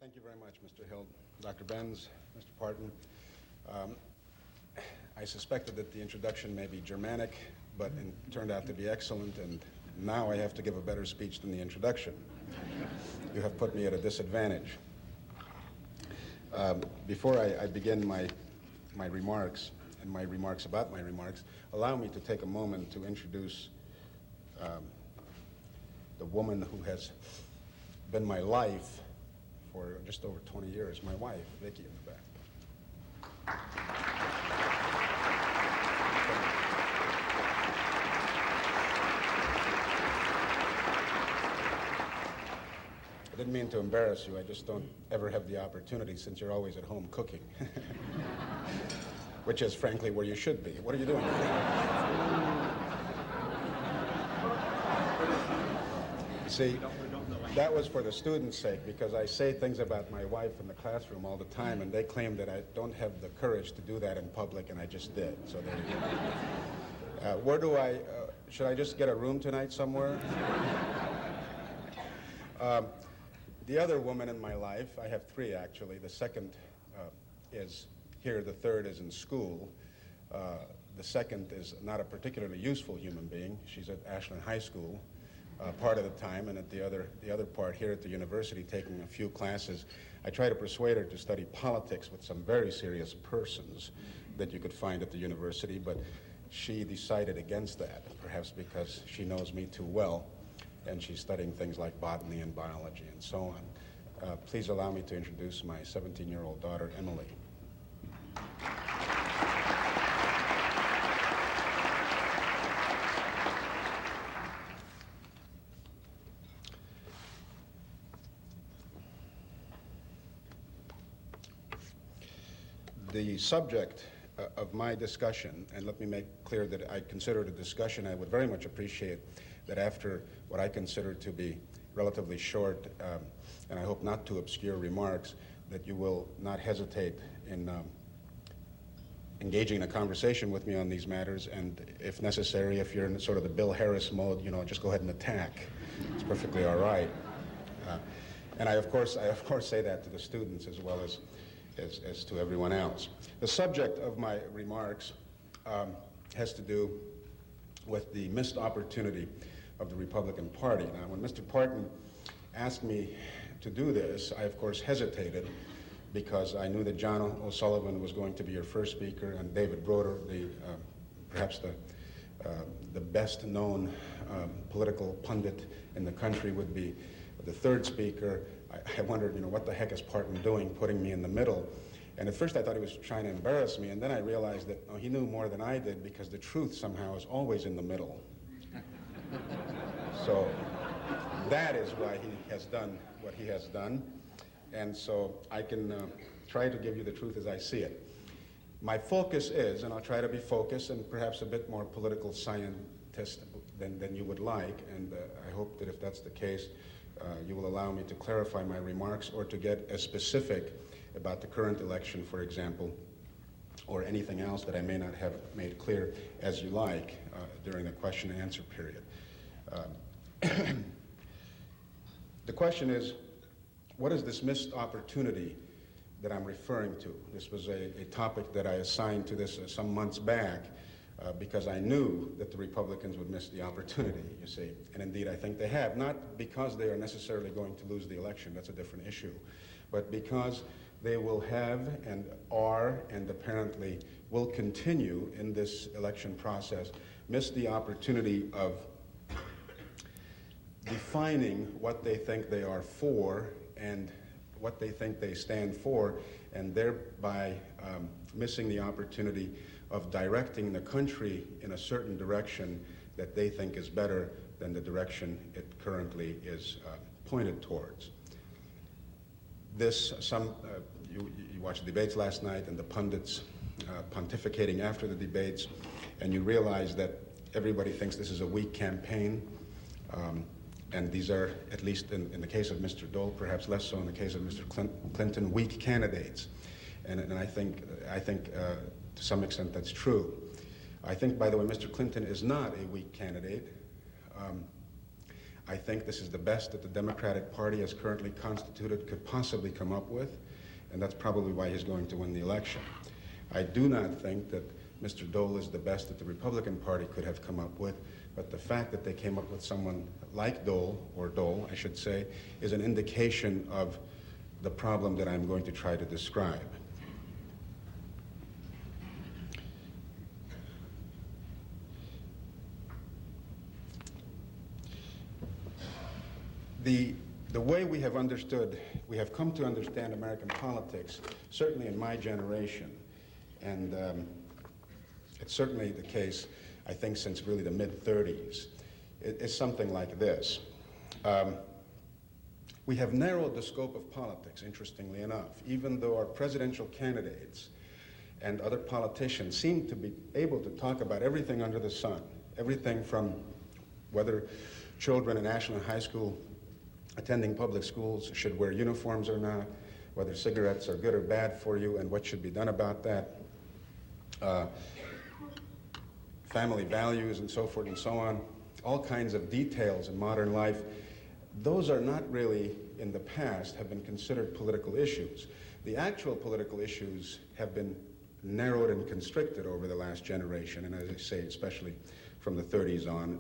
Thank you very much, Mr. Hill, Dr. Benz, Mr. Parton. I suspected that the introduction may be Germanic, but it turned out to be excellent, and now I have to give a better speech than the introduction. You have put me at a disadvantage. Before I begin my remarks, and my remarks about my remarks, allow me to take a moment to introduce the woman who has been my life for just over 20 years, my wife, Vicki, in the back. I didn't mean to embarrass you. I just don't ever have the opportunity since you're always at home cooking. Which is, frankly, where you should be. What are you doing? See, that was for the students' sake, because I say things about my wife in the classroom all the time, and they claim that I don't have the courage to do that in public, and I just did. So there you go. Where do I, should I just get a room tonight somewhere? The other woman in my life, I have three actually. The second is here, the third is in school. The second is not a particularly useful human being. She's at Ashland High School part of the time, and at the other part here at the university taking a few classes. I try to persuade her to study politics with some very serious persons that you could find at the university, but she decided against that, perhaps because she knows me too well, and she's studying things like botany and biology and so on. Please allow me to introduce my 17-year-old daughter, Emily. The subject of my discussion, and let me make clear that I consider it a discussion, I would very much appreciate that after what I consider to be relatively short, and I hope not too obscure remarks, that you will not hesitate in engaging in a conversation with me on these matters, and if necessary, if you're in sort of the Bill Harris mode, you know, just go ahead and attack. It's perfectly all right. And I of course say that to the students as well as to everyone else. The subject of my remarks has to do with the missed opportunity of the Republican Party. Now, when Mr. Parton asked me to do this, I of course hesitated because I knew that John O'Sullivan was going to be your first speaker, and David Broder, perhaps the best known political pundit in the country, would be the third speaker. I wondered, you know, what the heck is Parton doing, putting me in the middle? And at first I thought he was trying to embarrass me, and then I realized that he knew more than I did, because the truth somehow is always in the middle. So that is why he has done what he has done, and so I can try to give you the truth as I see it. My focus is, and I'll try to be focused and perhaps a bit more political scientist than you would like, and I hope that if that's the case, you will allow me to clarify my remarks or to get as specific about the current election, for example, or anything else that I may not have made clear as you like during the question and answer period. The question is, what is this missed opportunity that I'm referring to? This was a topic that I assigned to this some months back because I knew that the Republicans would miss the opportunity, you see. And indeed, I think they have, not because they are necessarily going to lose the election, that's a different issue, but because they will have and are and apparently will continue in this election process, miss the opportunity of defining what they think they are for and what they think they stand for, and thereby missing the opportunity of directing the country in a certain direction that they think is better than the direction it currently is pointed towards. You watched the debates last night and the pundits pontificating after the debates, and you realize that everybody thinks this is a weak campaign, and these are, at least in the case of Mr. Dole, perhaps less so in the case of Mr. Clinton, weak candidates. And I think to some extent that's true. I think, by the way, Mr. Clinton is not a weak candidate. I think this is the best that the Democratic Party as currently constituted could possibly come up with, and that's probably why he's going to win the election. I do not think that Mr. Dole is the best that the Republican Party could have come up with, but the fact that they came up with someone like Dole, or Dole, I should say, is an indication of the problem that I'm going to try to describe. The way we have come to understand American politics, certainly in my generation, and it's certainly the case, I think, since really the mid-30s, is something like this. We have narrowed the scope of politics, interestingly enough, even though our presidential candidates and other politicians seem to be able to talk about everything under the sun, everything from whether children in national high school attending public schools should wear uniforms or not, whether cigarettes are good or bad for you and what should be done about that, family values and so forth and so on, all kinds of details in modern life. Those are not really, in the past, have been considered political issues. The actual political issues have been narrowed and constricted over the last generation, and as I say, especially from the 30s on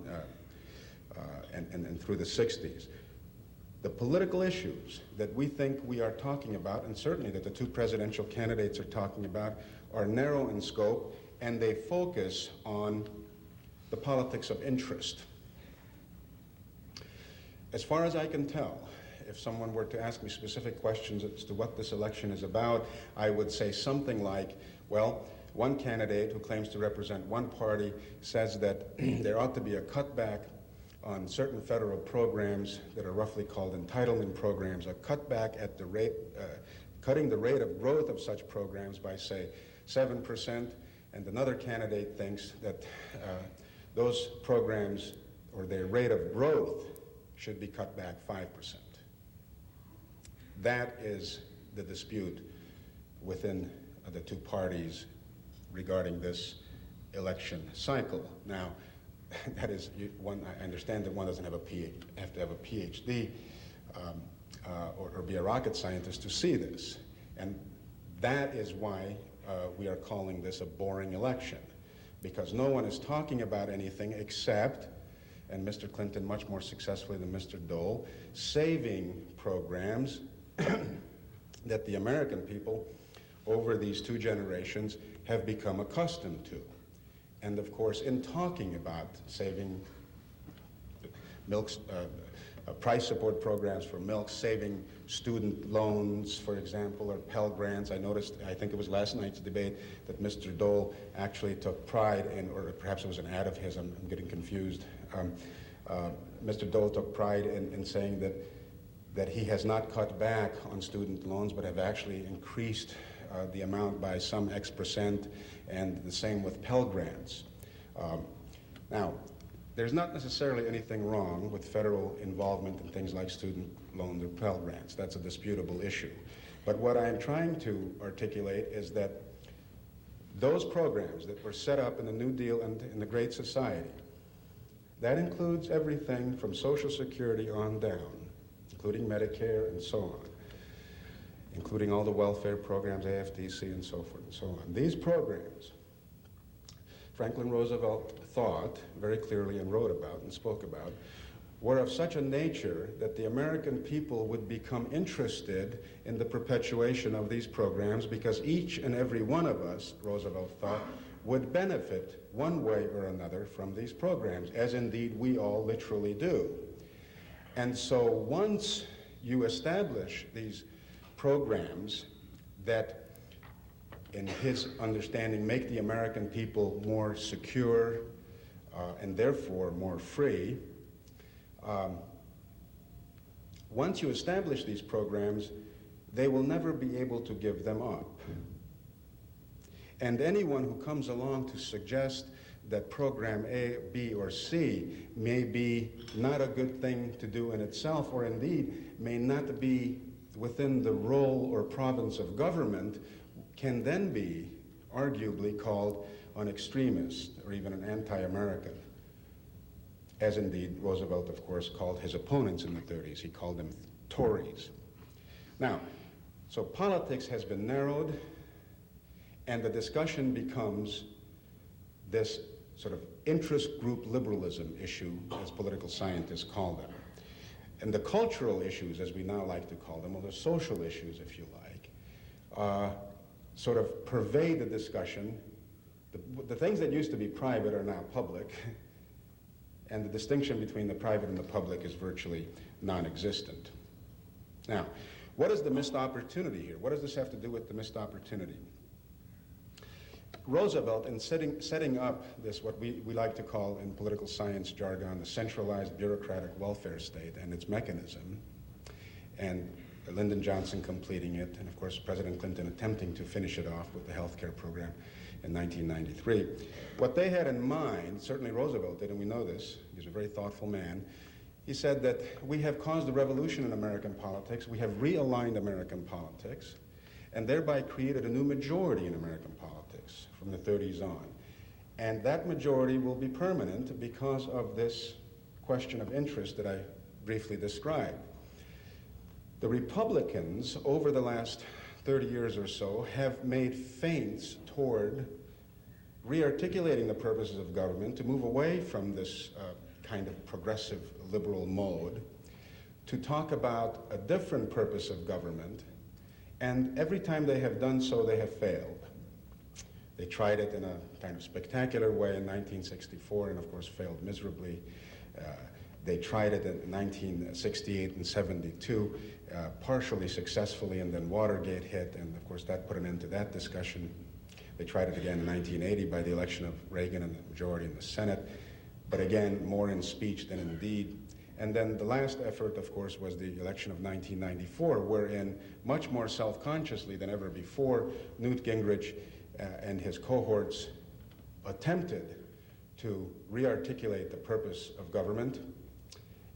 and through the 60s. The political issues that we think we are talking about, and certainly that the two presidential candidates are talking about, are narrow in scope, and they focus on the politics of interest. As far as I can tell, if someone were to ask me specific questions as to what this election is about, I would say something like, well, one candidate who claims to represent one party says that there ought to be a cutback on certain federal programs that are roughly called entitlement programs, a cutback at the rate, cutting the rate of growth of such programs by, say, 7%, and another candidate thinks that those programs, or their rate of growth, should be cut back 5%. That is the dispute within the two parties regarding this election cycle. Now, that is one. I understand that one doesn't have to have a PhD or be a rocket scientist to see this, and that is why we are calling this a boring election, because no one is talking about anything except, and Mr. Clinton much more successfully than Mr. Dole, saving programs that the American people over these two generations have become accustomed to. And of course, in talking about saving milk, price support programs for milk, saving student loans, for example, or Pell Grants, I noticed, I think it was last night's debate, that Mr. Dole actually took pride in, or perhaps it was an ad of his, I'm getting confused. Mr. Dole took pride in saying that he has not cut back on student loans, but have actually increased the amount by some X percent, and the same with Pell Grants. Now, there's not necessarily anything wrong with federal involvement in things like student loans or Pell Grants. That's a disputable issue. But what I'm trying to articulate is that those programs that were set up in the New Deal and in the Great Society, that includes everything from Social Security on down, including Medicare and so on, including all the welfare programs, AFDC and so forth and so on. These programs, Franklin Roosevelt thought very clearly and wrote about and spoke about, were of such a nature that the American people would become interested in the perpetuation of these programs because each and every one of us, Roosevelt thought, would benefit one way or another from these programs, as indeed we all literally do. And so once you establish these programs that, in his understanding, make the American people more secure and therefore more free, once you establish these programs, they will never be able to give them up. And anyone who comes along to suggest that program A, B, or C may be not a good thing to do in itself, or indeed may not be within the role or province of government, can then be arguably called an extremist or even an anti-American. as indeed Roosevelt, of course, called his opponents in the 30s. He called them Tories. Now, so politics has been narrowed, and the discussion becomes this sort of interest group liberalism issue, as political scientists call them. And the cultural issues, as we now like to call them, or the social issues, if you like, sort of pervade the discussion. The things that used to be private are now public, and the distinction between the private and the public is virtually non-existent. Now, what is the missed opportunity here? What does this have to do with the missed opportunity? Roosevelt, in setting up this, what we like to call in political science jargon, the centralized bureaucratic welfare state and its mechanism, and Lyndon Johnson completing it, and of course President Clinton attempting to finish it off with the health care program in 1993. What they had in mind, certainly Roosevelt did, and we know this, he's a very thoughtful man, he said that we have caused a revolution in American politics, we have realigned American politics, and thereby created a new majority in American politics from the 30s on. And that majority will be permanent because of this question of interest that I briefly described. The Republicans, over the last 30 years or so, have made feints toward rearticulating the purposes of government to move away from this kind of progressive liberal mode to talk about a different purpose of government. And every time they have done so, they have failed. They tried it in a kind of spectacular way in 1964 and of course failed miserably. They tried it in 1968 and 72, partially successfully, and then Watergate hit, and of course that put an end to that discussion. They tried it again in 1980 by the election of Reagan and the majority in the Senate, but again, more in speech than in deed. And then the last effort, of course, was the election of 1994, wherein, much more self-consciously than ever before, Newt Gingrich and his cohorts attempted to rearticulate the purpose of government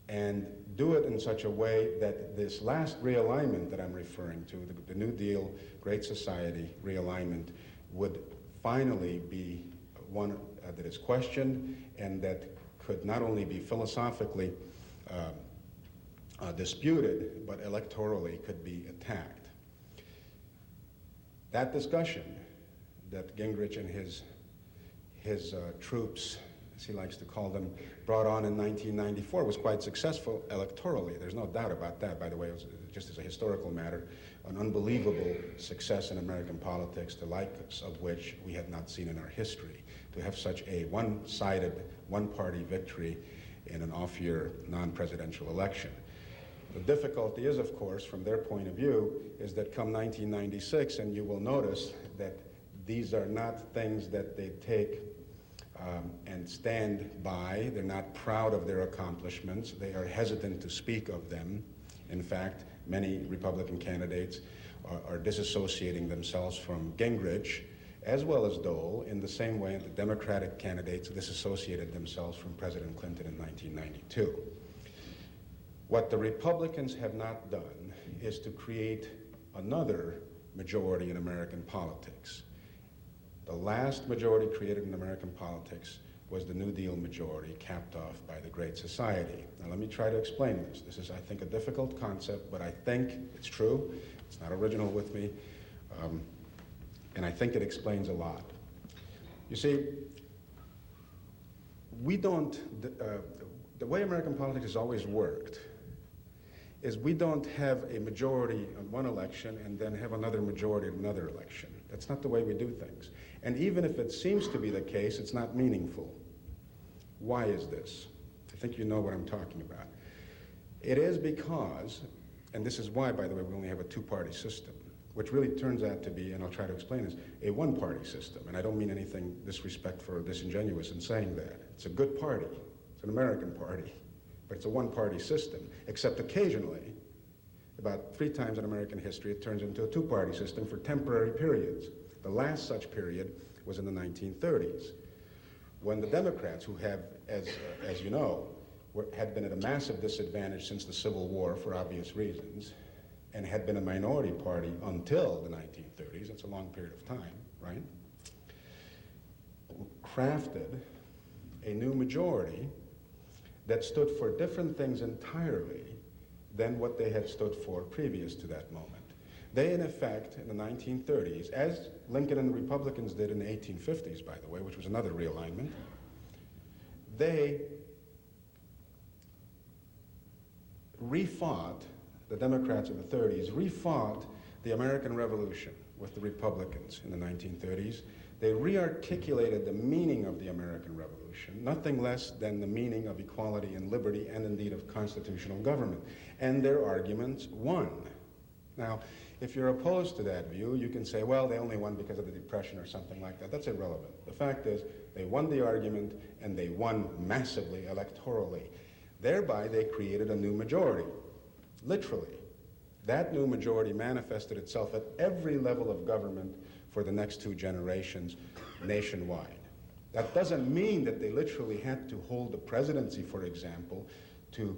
and do it in such a way that this last realignment that I'm referring to, the New Deal, Great Society realignment, would finally be one that is questioned and that could not only be philosophically disputed, but electorally could be attacked. That discussion that Gingrich and his troops, as he likes to call them, brought on in 1994 was quite successful electorally. There's no doubt about that, by the way. It was, just as a historical matter, an unbelievable success in American politics, the likes of which we had not seen in our history. To have such a one-sided, one-party victory in an off-year, non-presidential election. The difficulty is, of course, from their point of view, is that come 1996, and you will notice that these are not things that they take and stand by. They're not proud of their accomplishments. They are hesitant to speak of them. In fact, many Republican candidates are disassociating themselves from Gingrich, as well as Dole, in the same way the Democratic candidates disassociated themselves from President Clinton in 1992. What the Republicans have not done is to create another majority in American politics. The last majority created in American politics was the New Deal majority, capped off by the Great Society. Now let me try to explain this. This is, I think, a difficult concept, but I think it's true. It's not original with me. And I think it explains a lot. You see, we don't, the way American politics has always worked is we don't have a majority on one election and then have another majority in another election. That's not the way we do things. And even if it seems to be the case, it's not meaningful. Why is this? I think you know what I'm talking about. It is because, and this is why, by the way, we only have a two-party system, which really turns out to be, and I'll try to explain this, a one-party system. And I don't mean anything disrespectful or disingenuous in saying that. It's a good party. It's an American party. But it's a one-party system, except occasionally, about 3 times in American history, it turns into a two-party system for temporary periods. The last such period was in the 1930s, when the Democrats, who have, as you know, had been at a massive disadvantage since the Civil War for obvious reasons, and had been a minority party until the 1930s, that's a long period of time, right? Crafted a new majority that stood for different things entirely than what they had stood for previous to that moment. They, in effect, in the 1930s, as Lincoln and the Republicans did in the 1850s, by the way, which was another realignment, they refought, the Democrats of the 30s refought the American Revolution with the Republicans in the 1930s. They re-articulated the meaning of the American Revolution, nothing less than the meaning of equality and liberty, and indeed of constitutional government. And their arguments won. Now, if you're opposed to that view, you can say, well, they only won because of the Depression or something like that. That's irrelevant. The fact is, they won the argument, and they won massively electorally. Thereby, they created a new majority, literally. That new majority manifested itself at every level of government for the next 2 generations nationwide. That doesn't mean that they literally had to hold the presidency, for example, to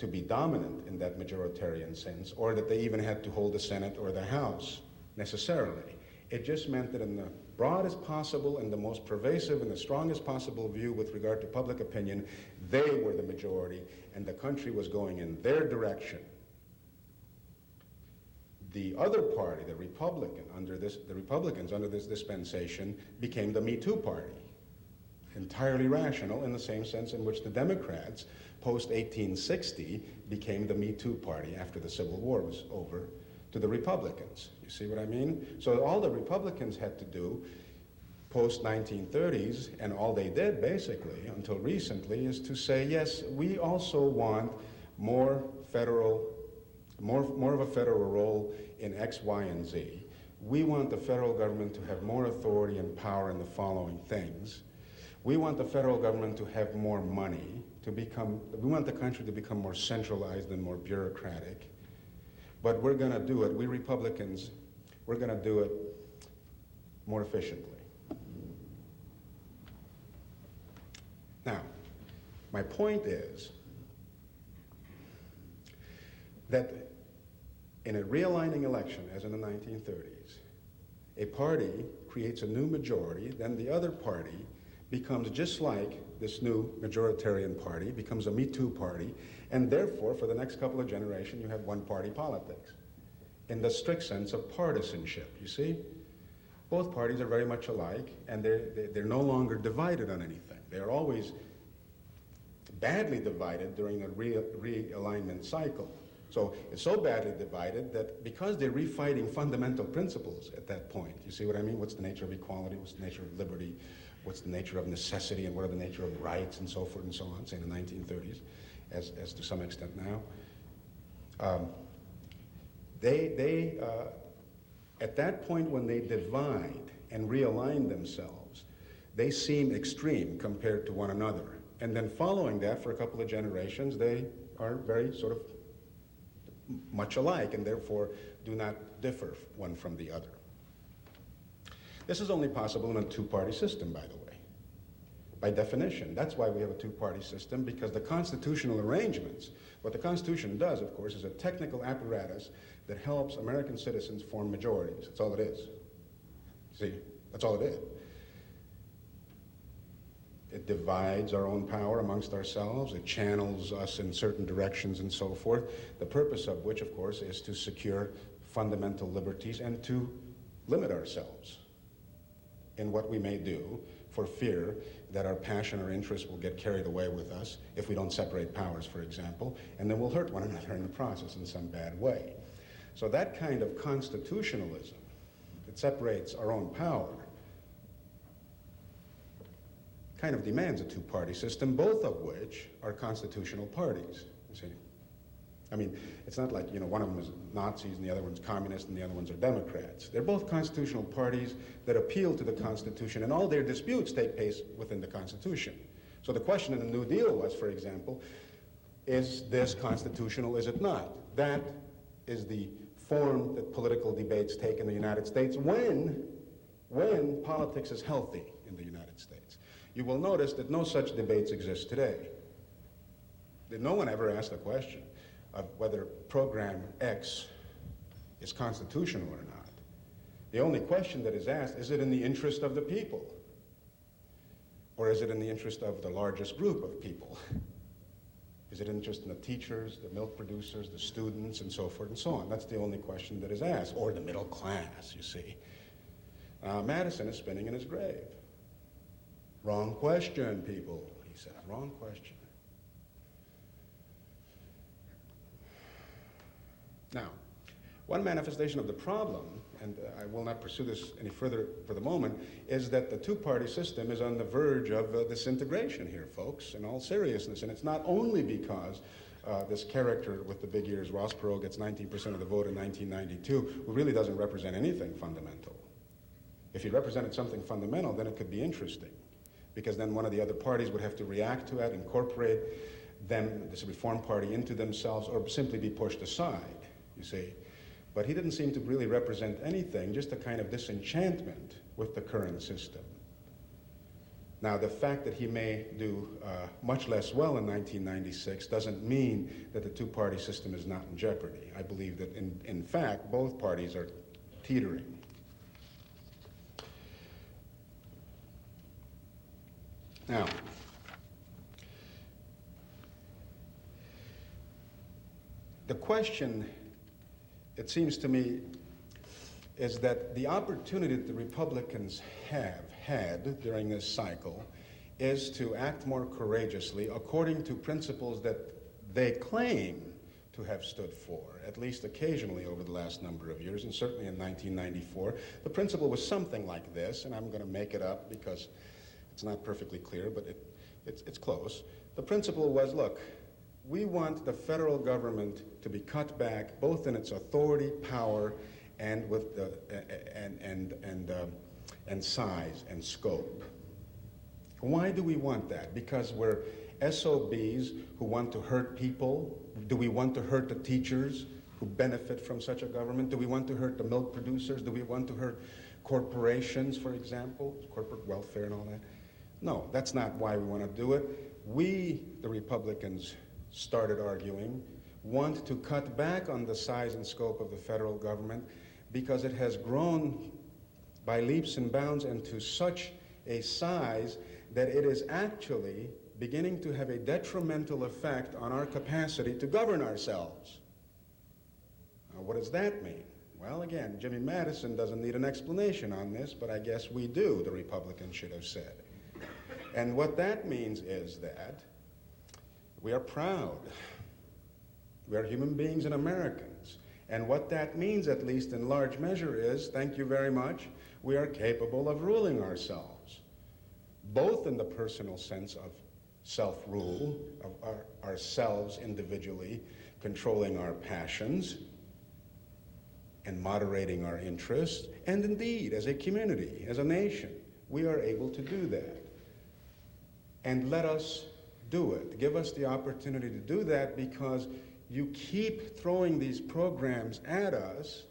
be dominant in that majoritarian sense, or that they even had to hold the Senate or the House, necessarily. It just meant that in the broadest possible and the most pervasive and the strongest possible view with regard to public opinion, they were the majority, and the country was going in their direction. The other party, the Republicans under this dispensation, became the Me Too party. Entirely rational in the same sense in which the Democrats, post-1860, became the Me Too party after the Civil War was over to the Republicans. You see what I mean? So all the Republicans had to do post-1930s, and all they did basically until recently, is to say, yes, we also want more of a federal role in X, Y, and Z. We want the federal government to have more authority and power in the following things. We want the federal government to have more money, we want the country to become more centralized and more bureaucratic. But we're going to do it, we Republicans, we're going to do it more efficiently. Now, my point is that in a realigning election, as in the 1930s, a party creates a new majority, then the other party becomes just like this new majoritarian party, becomes a Me Too party, and therefore, for the next couple of generations, you have one-party politics in the strict sense of partisanship, you see? Both parties are very much alike, and they're no longer divided on anything. They're always badly divided during a realignment cycle. So it's so badly divided that because they're refighting fundamental principles at that point, you see what I mean? What's the nature of equality? What's the nature of liberty? What's the nature of necessity? And what are the nature of rights and so forth and so on, say in the 1930s, as to some extent now. At that point when they divide and realign themselves, they seem extreme compared to one another. And then following that, for a couple of generations, they are very sort of much alike, and therefore do not differ one from the other. This is only possible in a two-party system, by the way, by definition. That's why we have a two-party system, because the constitutional arrangements, what the Constitution does, of course, is a technical apparatus that helps American citizens form majorities. That's all it is. See, that's all it is. It divides our own power amongst ourselves. It channels us in certain directions and so forth, the purpose of which, of course, is to secure fundamental liberties and to limit ourselves in what we may do for fear that our passion or interest will get carried away with us if we don't separate powers, for example, and then we'll hurt one another in the process in some bad way. So that kind of constitutionalism that separates our own power kind of demands a two-party system, both of which are constitutional parties, you see. I mean, it's not like, one of them is Nazis and the other one's communists and the other ones are Democrats. They're both constitutional parties that appeal to the Constitution, and all their disputes take place within the Constitution. So the question in the New Deal was, for example, is this constitutional, is it not? That is the form that political debates take in the United States when politics is healthy in the United States. You will notice that no such debates exist today. That no one ever asked the question of whether program X is constitutional or not. The only question that is asked, is it in the interest of the people? Or is it in the interest of the largest group of people? Is it interest in the teachers, the milk producers, the students, and so forth and so on? That's the only question that is asked, or the middle class, you see. Madison is spinning in his grave. Wrong question, people, he said. Wrong question. Now, one manifestation of the problem, and I will not pursue this any further for the moment, is that the two-party system is on the verge of disintegration here, folks, in all seriousness. And it's not only because this character with the big ears, Ross Perot, gets 19% of the vote in 1992, who really doesn't represent anything fundamental. If he represented something fundamental, then it could be interesting, because then one of the other parties would have to react to it, incorporate them, this Reform Party, into themselves, or simply be pushed aside, you see. But he didn't seem to really represent anything, just a kind of disenchantment with the current system. Now, the fact that he may do much less well in 1996 doesn't mean that the two-party system is not in jeopardy. I believe that, in fact, both parties are teetering. Now, the question, it seems to me, is that the opportunity that the Republicans have had during this cycle is to act more courageously according to principles that they claim to have stood for, at least occasionally over the last number of years, and certainly in 1994. The principle was something like this, and I'm going to make it up because it's not perfectly clear, but it's close. The principle was, look, we want the federal government to be cut back both in its authority, power, and with the and size and scope. Why do we want that? Because we're SOBs who want to hurt people? Do we want to hurt the teachers who benefit from such a government? Do we want to hurt the milk producers? Do we want to hurt corporations, for example, corporate welfare and all that? No, that's not why we want to do it. We, the Republicans, started arguing, want to cut back on the size and scope of the federal government because it has grown by leaps and bounds and to such a size that it is actually beginning to have a detrimental effect on our capacity to govern ourselves. Now, what does that mean? Well, again, Jimmy Madison doesn't need an explanation on this, but I guess we do, the Republicans should have said. And what that means is that we are proud. We are human beings and Americans. And what that means, at least in large measure, is, thank you very much, we are capable of ruling ourselves, both in the personal sense of self-rule, of ourselves individually controlling our passions and moderating our interests, and indeed, as a community, as a nation, we are able to do that. And let us do it. Give us the opportunity to do that, because you keep throwing these programs at us,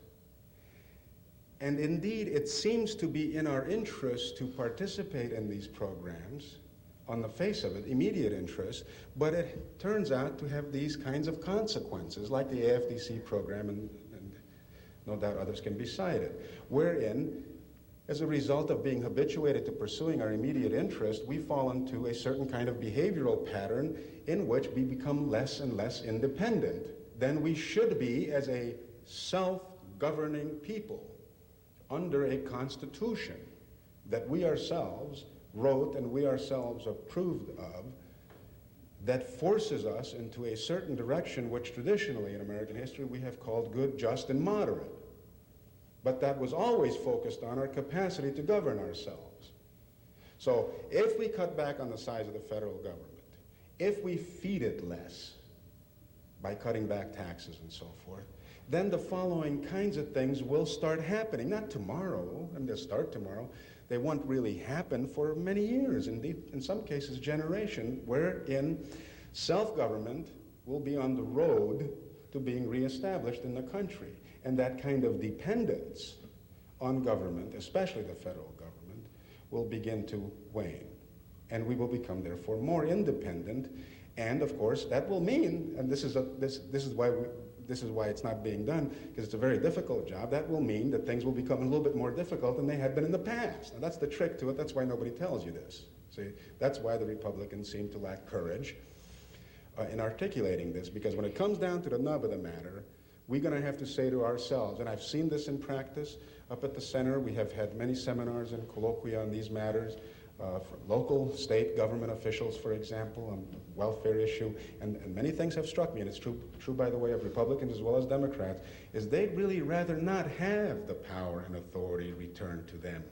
and indeed it seems to be in our interest to participate in these programs, on the face of it, immediate interest, but it turns out to have these kinds of consequences, like the AFDC program, and no doubt others can be cited, wherein, as a result of being habituated to pursuing our immediate interest, we fall into a certain kind of behavioral pattern in which we become less and less independent than we should be as a self-governing people under a constitution that we ourselves wrote and we ourselves approved of, that forces us into a certain direction which traditionally in American history we have called good, just, and moderate. But that was always focused on our capacity to govern ourselves. So if we cut back on the size of the federal government, if we feed it less by cutting back taxes and so forth, then the following kinds of things will start happening. Not tomorrow, and they'll start tomorrow. They won't really happen for many years, indeed, in some cases, generation, wherein self-government will be on the road to being reestablished in the country. And that kind of dependence on government, especially the federal government, will begin to wane. And we will become, therefore, more independent. And, of course, that will mean, and this is why it's not being done, because it's a very difficult job, that will mean that things will become a little bit more difficult than they had been in the past. Now, that's the trick to it. That's why nobody tells you this. See, that's why the Republicans seem to lack courage. in articulating this, because when it comes down to the nub of the matter, we're going to have to say to ourselves, and I've seen this in practice up at the center. We have had many seminars and colloquia on these matters for local, state government officials, for example, on the welfare issue, and many things have struck me, and it's true, by the way, of Republicans as well as Democrats, is they'd really rather not have the power and authority returned to them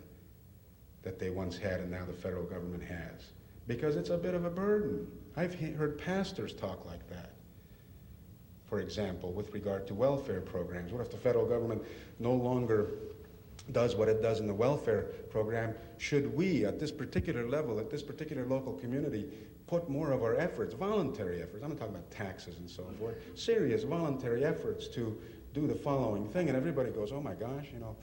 that they once had and now the federal government has, because it's a bit of a burden. I've heard pastors talk like that. For example, with regard to welfare programs, what if the federal government no longer does what it does in the welfare program? Should we, at this particular level, at this particular local community, put more of our efforts, voluntary efforts, I'm not talking about taxes and so forth, serious voluntary efforts to do the following thing? And everybody goes, oh my gosh, you know,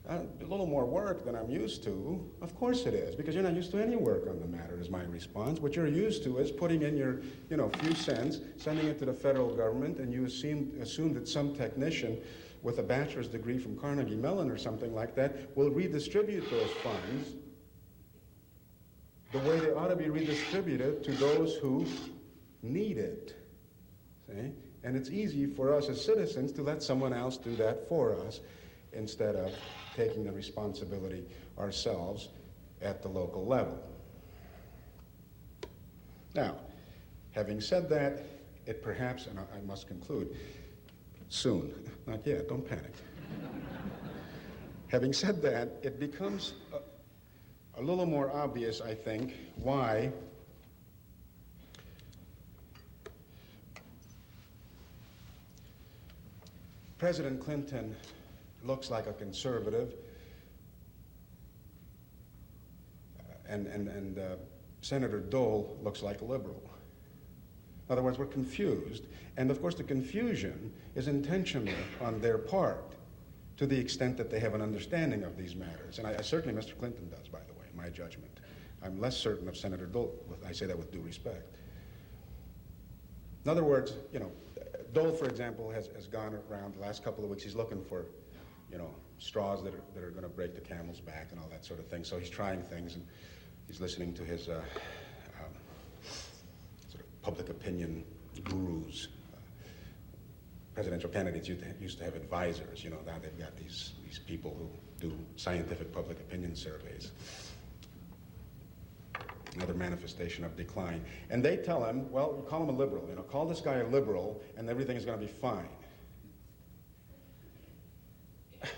a little more work than I'm used to. Of course it is, because you're not used to any work on the matter, is my response. What you're used to is putting in your, few cents, sending it to the federal government, and you assume that some technician with a bachelor's degree from Carnegie Mellon or something like that will redistribute those funds the way they ought to be redistributed to those who need it. See? And it's easy for us as citizens to let someone else do that for us instead of taking the responsibility ourselves at the local level. Now, having said that, it perhaps, and I must conclude soon, not yet, don't panic. Having said that, it becomes a little more obvious, I think, why President Clinton looks like a conservative, and Senator Dole looks like a liberal. In other words, we're confused, and of course the confusion is intentional on their part to the extent that they have an understanding of these matters. And I certainly, Mr. Clinton does, by the way, in my judgment. I'm less certain of Senator Dole. I say that with due respect. In other words, Dole, for example, has gone around the last couple of weeks. He's looking for, straws that are going to break the camel's back and all that sort of thing. So he's trying things, and he's listening to his sort of public opinion gurus. Presidential candidates used to have advisors. Now they've got these people who do scientific public opinion surveys. Another manifestation of decline. And they tell him, well, call him a liberal. Call this guy a liberal, and everything is going to be fine.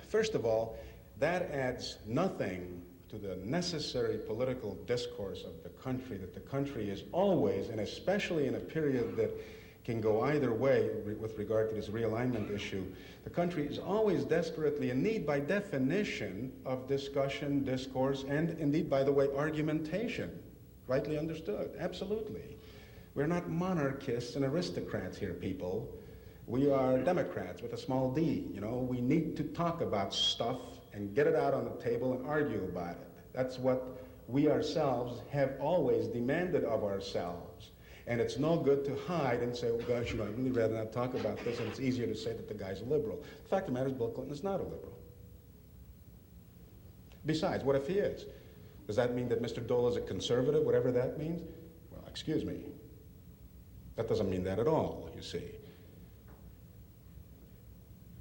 First of all, that adds nothing to the necessary political discourse of the country, that the country is always, and especially in a period that can go either way with regard to this realignment issue, the country is always desperately in need, by definition, of discussion, discourse, and indeed, by the way, argumentation. Rightly understood, absolutely. We're not monarchists and aristocrats here, people. We are Democrats with a small d. We need to talk about stuff and get it out on the table and argue about it. That's what we ourselves have always demanded of ourselves. And it's no good to hide and say, oh gosh, I'd really rather not talk about this, and it's easier to say that the guy's a liberal. The fact of the matter is Bill Clinton is not a liberal. Besides, what if he is? Does that mean that Mr. Dole is a conservative, whatever that means? Well, excuse me. That doesn't mean that at all, you see.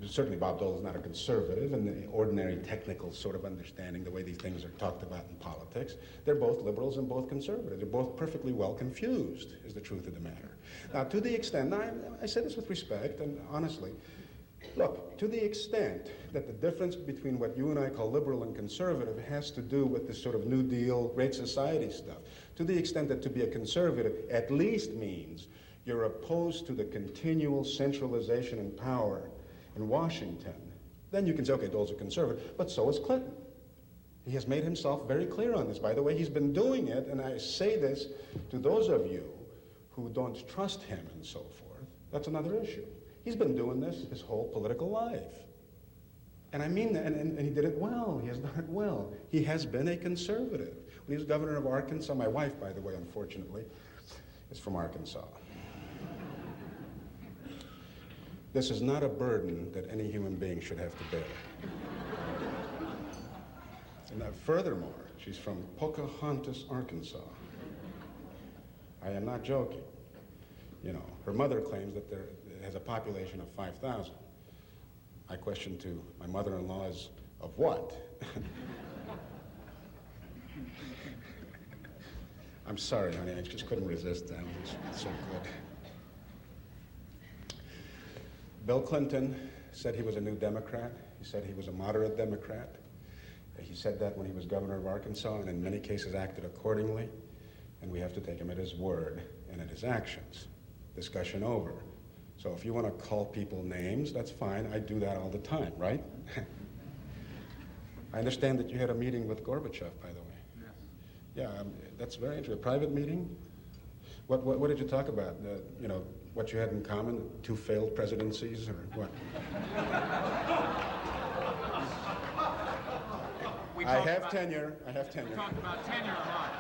Certainly Bob Dole is not a conservative in the ordinary technical sort of understanding, the way these things are talked about in politics. They're both liberals and both conservatives. They're both perfectly well confused, is the truth of the matter. Now, to the extent, I say this with respect and honestly, look, to the extent that the difference between what you and I call liberal and conservative has to do with this sort of New Deal, Great Society stuff, to the extent that to be a conservative at least means you're opposed to the continual centralization in power in Washington, then you can say, okay, Dole's a conservative, but so is Clinton. He has made himself very clear on this. By the way, he's been doing it, and I say this to those of you who don't trust him and so forth. That's another issue. He's been doing this his whole political life. And I mean that, and he did it well. He has done it well. He has been a conservative. When he was governor of Arkansas, my wife, by the way, unfortunately, is from Arkansas. This is not a burden that any human being should have to bear. And furthermore, she's from Pocahontas, Arkansas. I am not joking. You know, her mother claims that there has a population of 5,000. My question to my mother-in-law is, of what? I'm sorry, honey, I just couldn't resist that. It's so good. Bill Clinton said he was a new Democrat. He said he was a moderate Democrat. He said that when he was governor of Arkansas, and in many cases acted accordingly. And we have to take him at his word and at his actions. Discussion over. So if you want to call people names, that's fine. I do that all the time, right? I understand that you had a meeting with Gorbachev, by the way. Yes. Yeah, that's very interesting. A private meeting? What did you talk about? You know, what you had in common? 2 failed presidencies, or what? I have tenure. We talked about tenure a lot.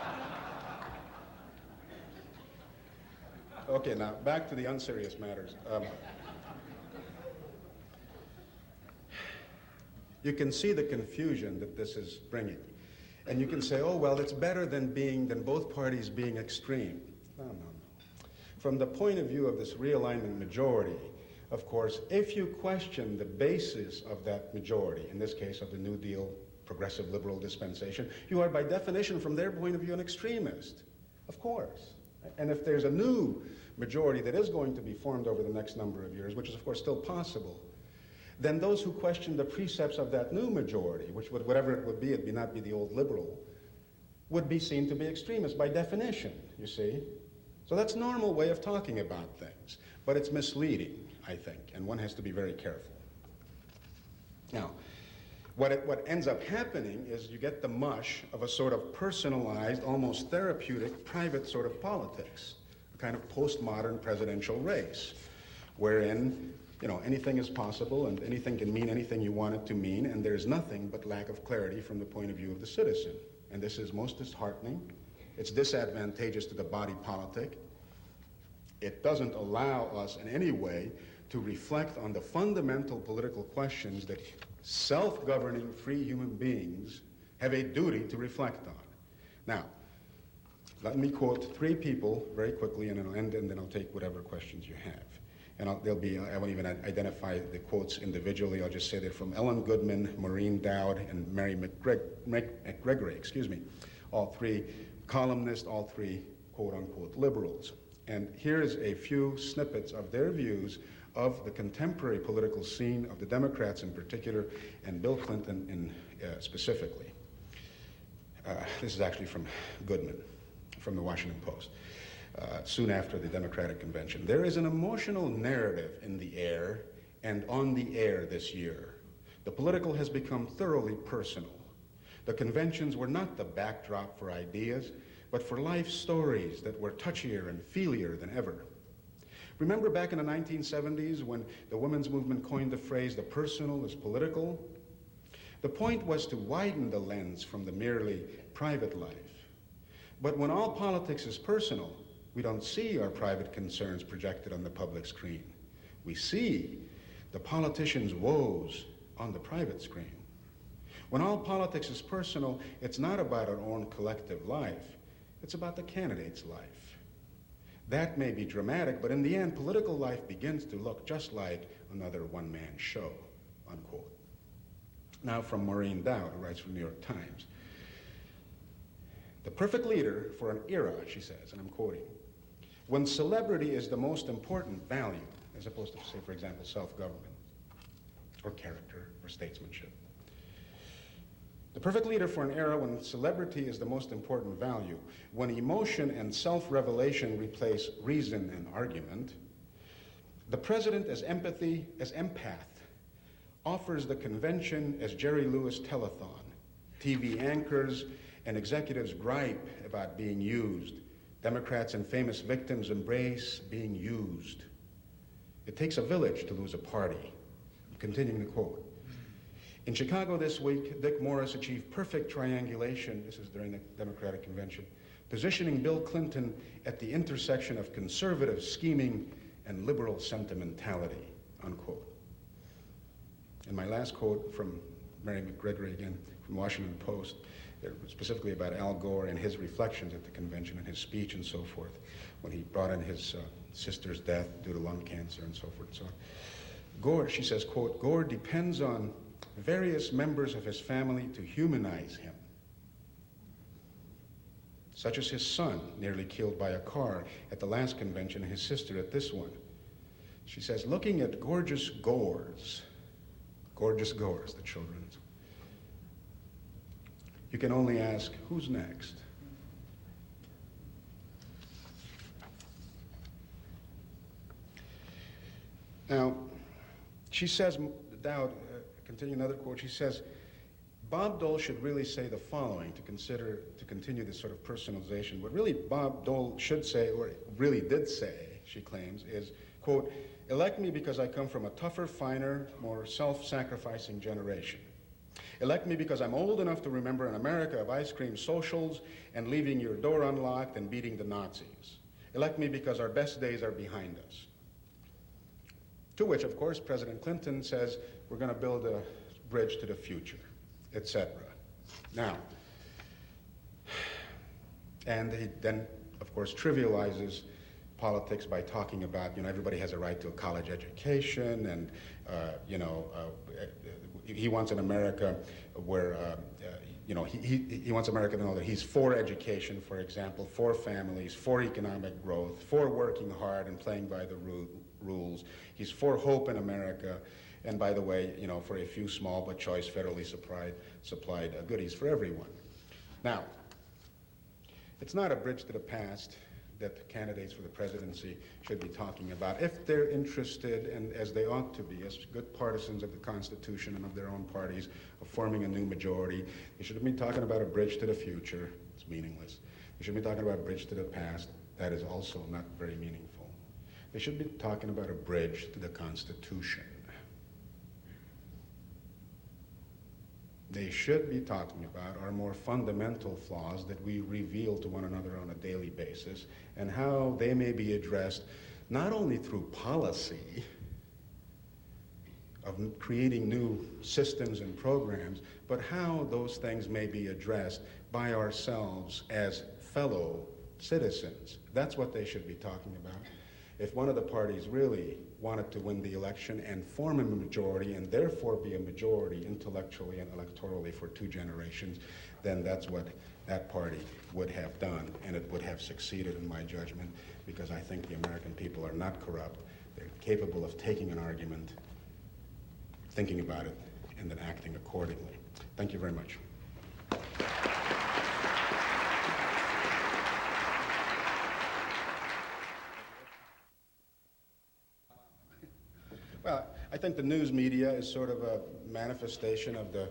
Okay, now back to the unserious matters. You can see the confusion that this is bringing. And you can say, oh, well, it's better than both parties being extreme. No. From the point of view of this realignment majority, of course, if you question the basis of that majority, in this case of the New Deal progressive liberal dispensation, you are by definition, from their point of view, an extremist, of course. And if there's a new majority that is going to be formed over the next number of years, which is of course still possible, then those who question the precepts of that new majority, which would, whatever it would not be the old liberal, would be seen to be extremists by definition, you see. So that's a normal way of talking about things, but it's misleading, I think, and one has to be very careful. Now, what ends up happening is you get the mush of a sort of personalized, almost therapeutic, private sort of politics, a kind of postmodern presidential race, wherein, you know, anything is possible and anything can mean anything you want it to mean, and there's nothing but lack of clarity from the point of view of the citizen. And this is most disheartening. It's disadvantageous to the body politic. It doesn't allow us in any way to reflect on the fundamental political questions that self-governing free human beings have a duty to reflect on. Now, let me quote 3 people very quickly, and I'll end, and then I'll take whatever questions you have. And I won't even identify the quotes individually. I'll just say they're from Ellen Goodman, Maureen Dowd, and Mary McGregory, all 3 columnists, all 3 quote-unquote liberals. And here's a few snippets of their views of the contemporary political scene, of the Democrats in particular, and Bill Clinton specifically. This is actually from Goodman, from the Washington Post, soon after the Democratic Convention. There is an emotional narrative in the air and on the air this year. The political has become thoroughly personal. The conventions were not the backdrop for ideas, but for life stories that were touchier and feelier than ever. Remember back in the 1970s when the women's movement coined the phrase, the personal is political? The point was to widen the lens from the merely private life. But when all politics is personal, we don't see our private concerns projected on the public screen. We see the politicians' woes on the private screen. When all politics is personal, it's not about our own collective life. It's about the candidate's life. That may be dramatic, but in the end, political life begins to look just like another one-man show, unquote. Now from Maureen Dowd, who writes for the New York Times. The perfect leader for an era, she says, and I'm quoting, when celebrity is the most important value, as opposed to, say, for example, self-government, or character, or statesmanship. The perfect leader for an era when celebrity is the most important value, when emotion and self-revelation replace reason and argument, the president as empath, offers the convention as Jerry Lewis telethon. TV anchors and executives gripe about being used. Democrats and famous victims embrace being used. It takes a village to lose a party. Continuing the quote. In Chicago this week, Dick Morris achieved perfect triangulation, this is during the Democratic Convention, positioning Bill Clinton at the intersection of conservative scheming and liberal sentimentality, unquote. And my last quote from Mary McGregory again from the Washington Post, specifically about Al Gore and his reflections at the convention and his speech and so forth, when he brought in his sister's death due to lung cancer and so forth and so on. Gore, she says, quote, Gore depends on various members of his family to humanize him, such as his son, nearly killed by a car at the last convention, and his sister at this one. She says, looking at gorgeous Gores, the children, you can only ask, who's next? Now, she says, Dowd, continue another quote, she says, Bob Dole should really say the following to continue this sort of personalization. What really Bob Dole should say, or really did say, she claims, is, quote, elect me because I come from a tougher, finer, more self-sacrificing generation. Elect me because I'm old enough to remember an America of ice cream socials and leaving your door unlocked and beating the Nazis. Elect me because our best days are behind us. To which, of course, President Clinton says, we're going to build a bridge to the future, etc. Now, and he then, of course, trivializes politics by talking about, everybody has a right to a college education, and, he wants an America where, he wants America to know that he's for education, for example, for families, for economic growth, for working hard and playing by the rules. He's for hope in America, and by the way, for a few small but choice federally supplied goodies for everyone. Now, it's not a bridge to the past that the candidates for the presidency should be talking about, if they're interested, and as they ought to be, as good partisans of the Constitution and of their own parties, of forming a new majority. They shouldn't be talking about a bridge to the future. It's meaningless. They shouldn't be talking about a bridge to the past. That is also not very meaningful. They should be talking about a bridge to the Constitution. They should be talking about our more fundamental flaws that we reveal to one another on a daily basis, and how they may be addressed not only through policy of creating new systems and programs, but how those things may be addressed by ourselves as fellow citizens. That's what they should be talking about. If one of the parties really wanted to win the election and form a majority, and therefore be a majority intellectually and electorally for 2 generations, then that's what that party would have done, and it would have succeeded in my judgment, because I think the American people are not corrupt. They're capable of taking an argument, thinking about it, and then acting accordingly. Thank you very much. Well, I think the news media is sort of a manifestation of the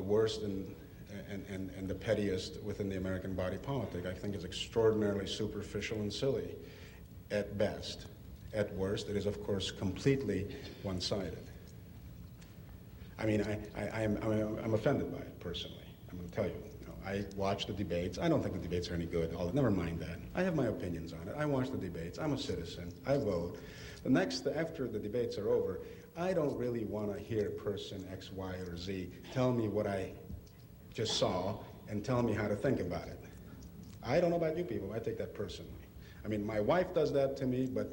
worst and the pettiest within the American body politic. I think it's extraordinarily superficial and silly at best. At worst, it is, of course, completely one-sided. I mean, I'm offended by it personally. I'm going to tell you. I watch the debates. I don't think the debates are any good. Never mind that. I have my opinions on it. I watch the debates. I'm a citizen. I vote. After the debates are over, I don't really want to hear person X, Y, or Z tell me what I just saw and tell me how to think about it. I don't know about you people. I take that personally. I mean, my wife does that to me, but,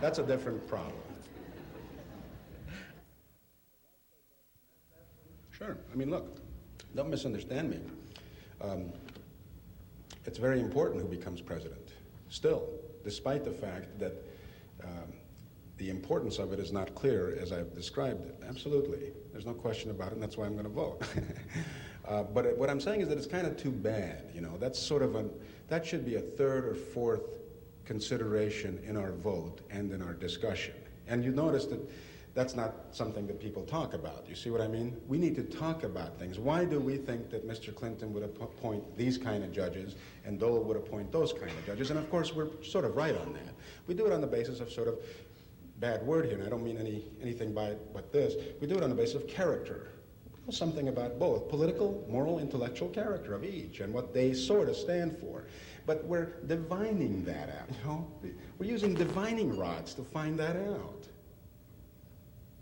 that's a different problem. Sure. I mean, look, don't misunderstand me. It's very important who becomes president, still, despite the fact that the importance of it is not clear as I've described it. Absolutely. There's no question about it, and that's why I'm going to vote. But what I'm saying is that it's kind of too bad, That's sort of that should be a 3rd or 4th consideration in our vote and in our discussion. And you notice that that's not something that people talk about. You see what I mean? We need to talk about things. Why do we think that Mr. Clinton would appoint these kind of judges and Dole would appoint those kind of judges? And of course, we're sort of right on that. We do it on the basis of sort of, bad word here, and I don't mean anything by it but this. We do it on the basis of character. Something about both political, moral, intellectual character of each and what they sort of stand for. But we're divining that out, We're using divining rods to find that out.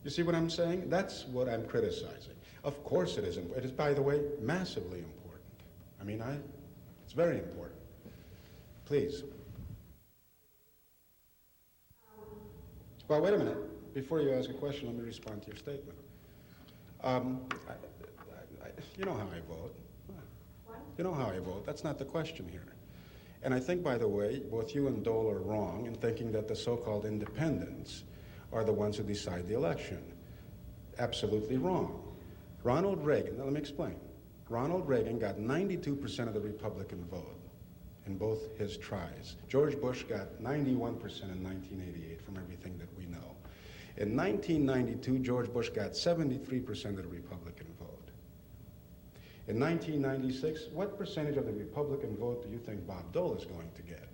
You see what I'm saying? That's what I'm criticizing. Of course it is important. It is, by the way, massively important. I mean, it's very important. Please. Well, wait a minute. Before you ask a question, let me respond to your statement. You know how I vote. What? You know how I vote. That's not the question here. And I think, by the way, both you and Dole are wrong in thinking that the so-called independents are the ones who decide the election. Absolutely wrong. Ronald Reagan, now let me explain. Ronald Reagan got 92% of the Republican vote in both his tries. George Bush got 91% in 1988 from everything that we know. In 1992, George Bush got 73% of the Republican vote. In 1996, what percentage of the Republican vote do you think Bob Dole is going to get?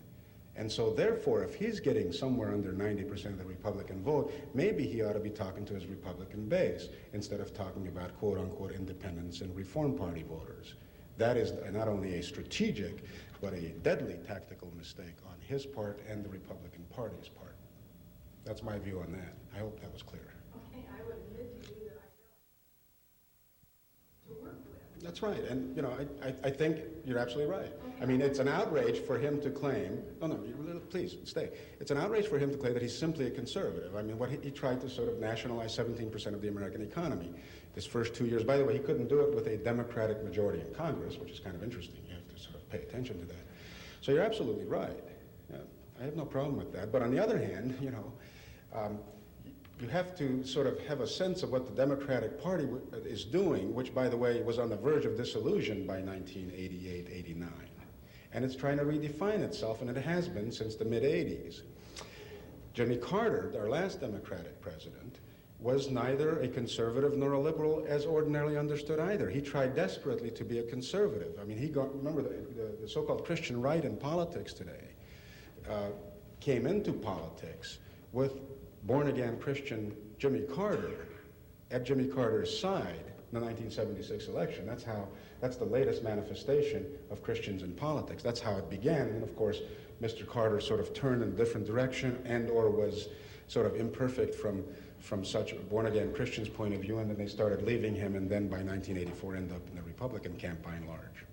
And so therefore, if he's getting somewhere under 90% of the Republican vote, maybe he ought to be talking to his Republican base instead of talking about quote-unquote independents and Reform Party voters. That is not only a strategic, but a deadly tactical mistake on his part and the Republican Party's part. That's my view on that. I hope that was clear. Okay, I would admit to you that I to work with. That's right, and you know, I think you're absolutely right. I mean, it's an outrage for him to claim, please stay. It's an outrage for him to claim that he's simply a conservative. I mean, what he tried to sort of nationalize 17% of the American economy his first 2 years. By the way, he couldn't do it with a Democratic majority in Congress, which is kind of interesting. You have to sort of pay attention to that. So you're absolutely right. Yeah, I have no problem with that. But on the other hand, you know, you have to sort of have a sense of what the Democratic Party is doing, which, by the way, was on the verge of dissolution by 1988, 89. And it's trying to redefine itself, and it has been since the mid-'80s. Jimmy Carter, our last Democratic president, was neither a conservative nor a liberal as ordinarily understood either. He tried desperately to be a conservative. I mean, remember, the so-called Christian right in politics today came into politics with born-again Christian Jimmy Carter at Jimmy Carter's side in the 1976 election. That's the latest manifestation of Christians in politics. That's how it began. And of course, Mr. Carter sort of turned in a different direction and or was sort of imperfect from such a born-again Christian's point of view, and then they started leaving him, and then by 1984 ended up in the Republican camp by and large.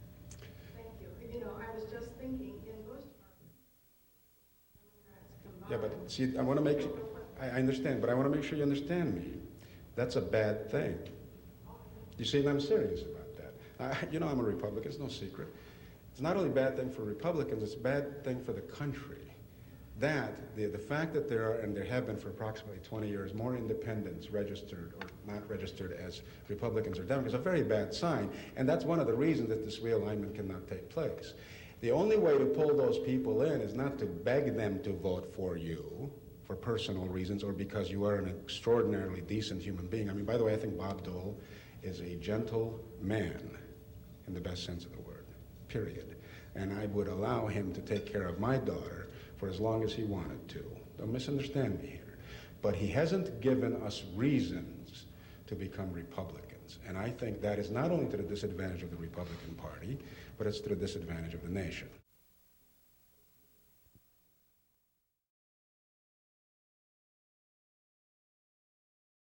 Thank you. You know, I was just thinking in those Democrats combined. Yeah, but see, I want to make I understand, but I want to make sure you understand me. That's a bad thing. You see, and I'm serious about that. You know I'm a Republican, it's no secret. It's not only a bad thing for Republicans, it's a bad thing for the country. That, the fact that there are, and there have been for approximately 20 years, more independents registered or not registered as Republicans or Democrats, is a very bad sign. And that's one of the reasons that this realignment cannot take place. The only way to pull those people in is not to beg them to vote for you, for personal reasons or because you are an extraordinarily decent human being. I mean, by the way, I think Bob Dole is a gentle man in the best sense of the word, period. And I would allow him to take care of my daughter for as long as he wanted to. Don't misunderstand me here. But he hasn't given us reasons to become Republicans. And I think that is not only to the disadvantage of the Republican Party, but it's to the disadvantage of the nation.